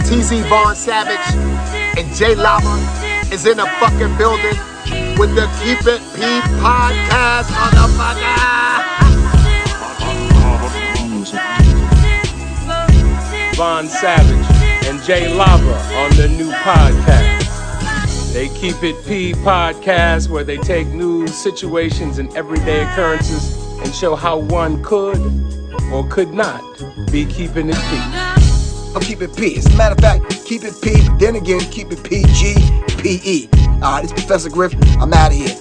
TZ Vaughn Savage and J Lava is in a fucking building with the Keep It P podcast, motherfucker. Vaughn Savage and J Lava on the new podcast. They Keep It P podcast, where they take news, situations, and everyday occurrences and show how one could or could not be keeping it P. I'm keep it P. As a matter of fact, keep it P, but then again, keep it PG, PE. Alright, it's Professor Griff. I'm out of here.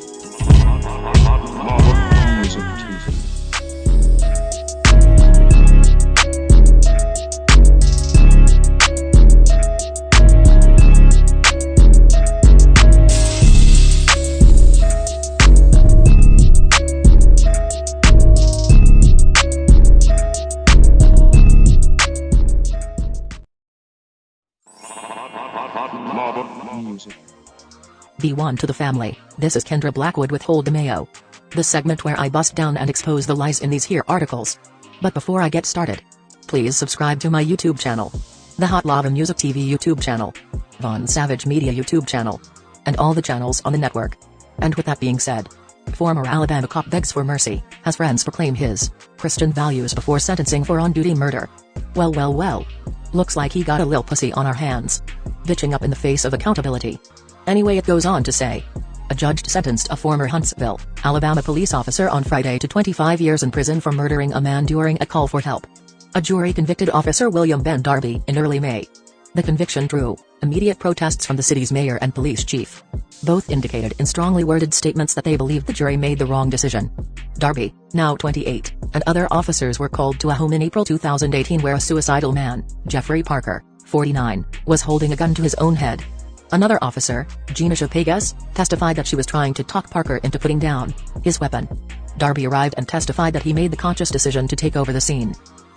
B1 to the family, this is Kendra Blackwood with Hold the Mayo. The segment where I bust down and expose the lies in these here articles. But before I get started, please subscribe to my YouTube channel, the Hot Lava Music TV YouTube channel, Vaughn Savage Media YouTube channel, and all the channels on the network. And with that being said, former Alabama cop begs for mercy, as friends proclaim his Christian values before sentencing for on-duty murder. Well. Looks like he got a lil pussy on our hands. Bitching up in the face of accountability. Anyway, it goes on to say, a judge sentenced a former Huntsville, Alabama police officer on Friday to 25 years in prison for murdering a man during a call for help. A jury convicted Officer William Ben Darby in early May. The conviction drew immediate protests from the city's mayor and police chief. Both indicated in strongly worded statements that they believed the jury made the wrong decision. Darby, now 28, and other officers were called to a home in April 2018 where a suicidal man, Jeffrey Parker, 49, was holding a gun to his own head. Another officer, Genisha Pegas, testified that she was trying to talk Parker into putting down his weapon. Darby arrived and testified that he made the conscious decision to take over the scene.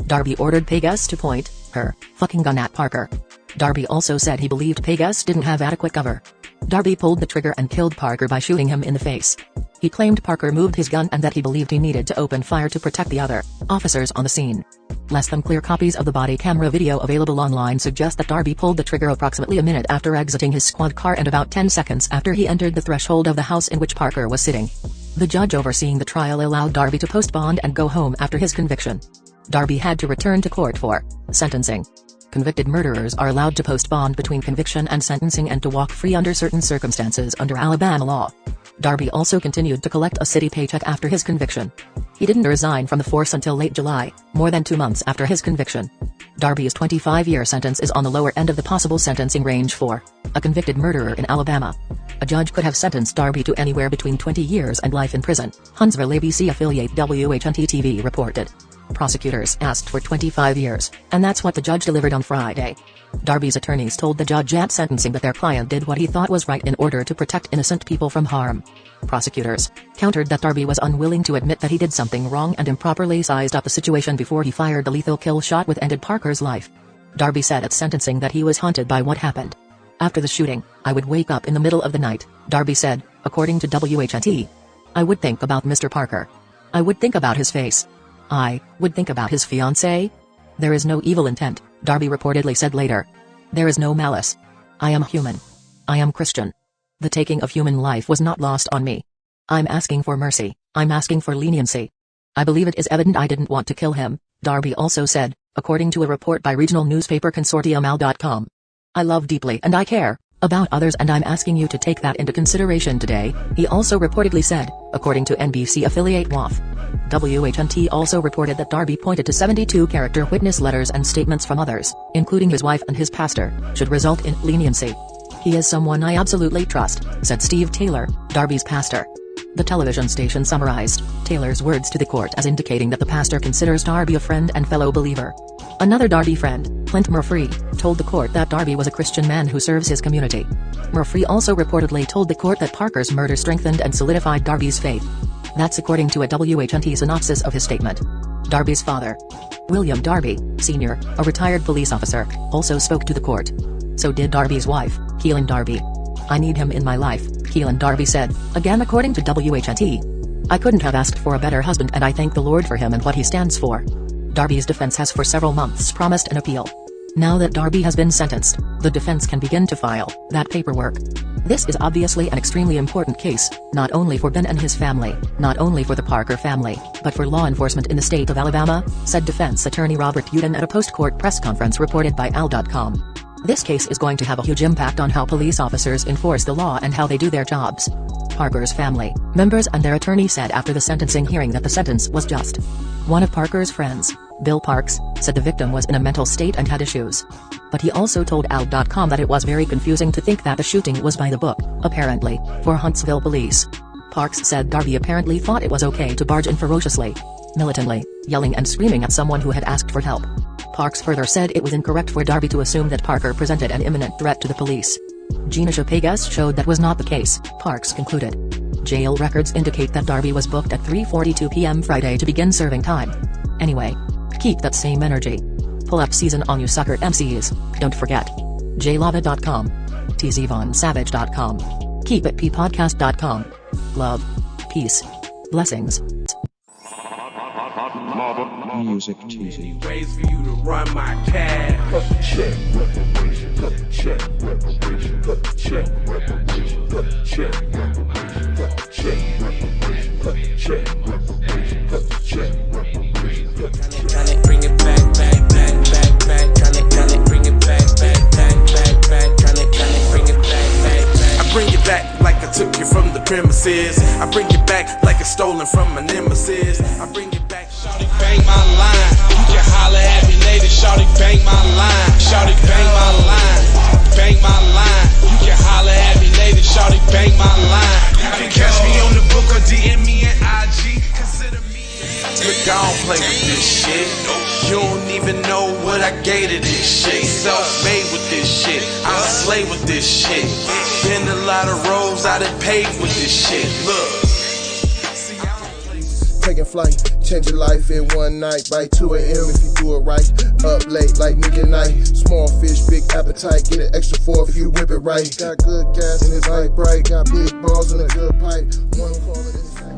Darby ordered Pegas to point her fucking gun at Parker. Darby also said he believed Pegas didn't have adequate cover. Darby pulled the trigger and killed Parker by shooting him in the face. He claimed Parker moved his gun and that he believed he needed to open fire to protect the other officers on the scene. Less than clear copies of the body camera video available online suggest that Darby pulled the trigger approximately a minute after exiting his squad car and about 10 seconds after he entered the threshold of the house in which Parker was sitting. The judge overseeing the trial allowed Darby to post bond and go home after his conviction. Darby had to return to court for sentencing. Convicted murderers are allowed to post bond between conviction and sentencing and to walk free under certain circumstances under Alabama law. Darby also continued to collect a city paycheck after his conviction. He didn't resign from the force until late July, more than 2 months after his conviction. Darby's 25-year sentence is on the lower end of the possible sentencing range for a convicted murderer in Alabama. A judge could have sentenced Darby to anywhere between 20 years and life in prison, Huntsville ABC affiliate WHNT-TV reported. Prosecutors asked for 25 years, and that's what the judge delivered on Friday. Darby's attorneys told the judge at sentencing that their client did what he thought was right in order to protect innocent people from harm. Prosecutors countered that Darby was unwilling to admit that he did something wrong and improperly sized up the situation before he fired the lethal kill shot which ended Parker's life. Darby said at sentencing that he was haunted by what happened. After the shooting, I would wake up in the middle of the night, Darby said, according to WHNT. I would think about Mr. Parker. I would think about his face. I would think about his fiancée. There is no evil intent, Darby reportedly said later. There is no malice. I am human. I am Christian. The taking of human life was not lost on me. I'm asking for mercy. I'm asking for leniency. I believe it is evident I didn't want to kill him, Darby also said, according to a report by regional newspaper consortium al.com. I love deeply and I care about others and I'm asking you to take that into consideration today, he also reportedly said, according to NBC affiliate WAF. WHNT also reported that Darby pointed to 72 character witness letters and statements from others, including his wife and his pastor, should result in leniency. He is someone I absolutely trust, said Steve Taylor, Darby's pastor. The television station summarized Taylor's words to the court as indicating that the pastor considers Darby a friend and fellow believer. Another Darby friend, Clint Murphy, told the court that Darby was a Christian man who serves his community. Murphy also reportedly told the court that Parker's murder strengthened and solidified Darby's faith. That's according to a WHNT synopsis of his statement. Darby's father, William Darby, Sr., a retired police officer, also spoke to the court. So did Darby's wife, Keelan Darby. I need him in my life, Keelan Darby said, again according to WHNT. I couldn't have asked for a better husband and I thank the Lord for him and what he stands for. Darby's defense has for several months promised an appeal. Now that Darby has been sentenced, the defense can begin to file that paperwork. This is obviously an extremely important case, not only for Ben and his family, not only for the Parker family, but for law enforcement in the state of Alabama, said defense attorney Robert Uden at a post-court press conference reported by Al.com. This case is going to have a huge impact on how police officers enforce the law and how they do their jobs. Parker's family members and their attorney said after the sentencing hearing that the sentence was just. One of Parker's friends, Bill Parks, said the victim was in a mental state and had issues. But he also told Al.com that it was very confusing to think that the shooting was by the book, apparently, for Huntsville police. Parks said Darby apparently thought it was okay to barge in ferociously, militantly, yelling and screaming at someone who had asked for help. Parks further said it was incorrect for Darby to assume that Parker presented an imminent threat to the police. Gina Chapagas showed that was not the case, Parks concluded. Jail records indicate that Darby was booked at 3:42 p.m. Friday to begin serving time. Anyway, keep that same energy. Pull up season on you sucker MCs, don't forget. jlava.com. tzvonsavage.com. keepitppodcast.com. Love. Peace. Blessings. Music TV. Ways for you to run my cash. Check reparation. Check reparation. Check reparation. Check reparation. Check reparation. Check reparation. Check reparation. Tryna bring it back, back, back, back, back. Tryna bring it back, back, back, back, back. Tryna bring it back, back, back. I bring it back like I took it from the premises. I bring it back like it's stolen from my nemesis. I bring it back. Shawty bang my line. You can holler at me later. Shawty bang my line. Shawty bang my line. Bang my line. You can holler at me later. Shawty bang my line. You can catch me on the book or DM me at IG. Consider me. Look, I don't play with this shit. You don't even know what I gave to this shit. Self-made with this shit. I slay with this shit. Been a lot of roads I done paved with this shit. Look. Taking flight, change your life in one night. By 2 a.m. if you do it right. Up late like nigga night. Small fish, big appetite. Get an extra 4 if you whip it right. Got good gas and it's light bright. Got big balls and a good pipe. One call it inside.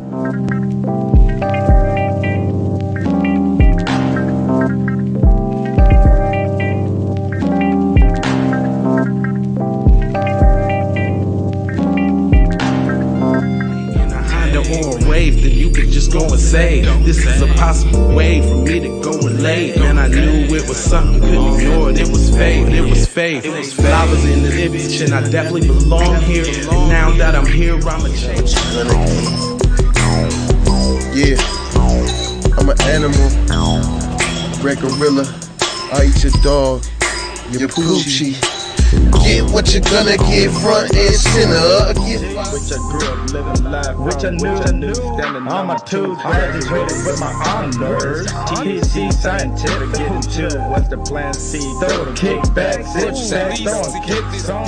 Or a wave that you could just go and save. This is a possible way for me to go and lay. Man, I knew it was something, couldn't ignore it. It was faith, it was faith. I was in the image and I definitely belong here. And now that I'm here, I'ma change. Yeah, I'm an animal, red gorilla. I eat your dog, your poochie. Get what you're gonna get, front and center. Which I grew up living life, which I knew, standing on my toes, graduated with my honors. TC scientific, getting to what's the plan? C, throw the kickbacks, sit back, throwing kicks on,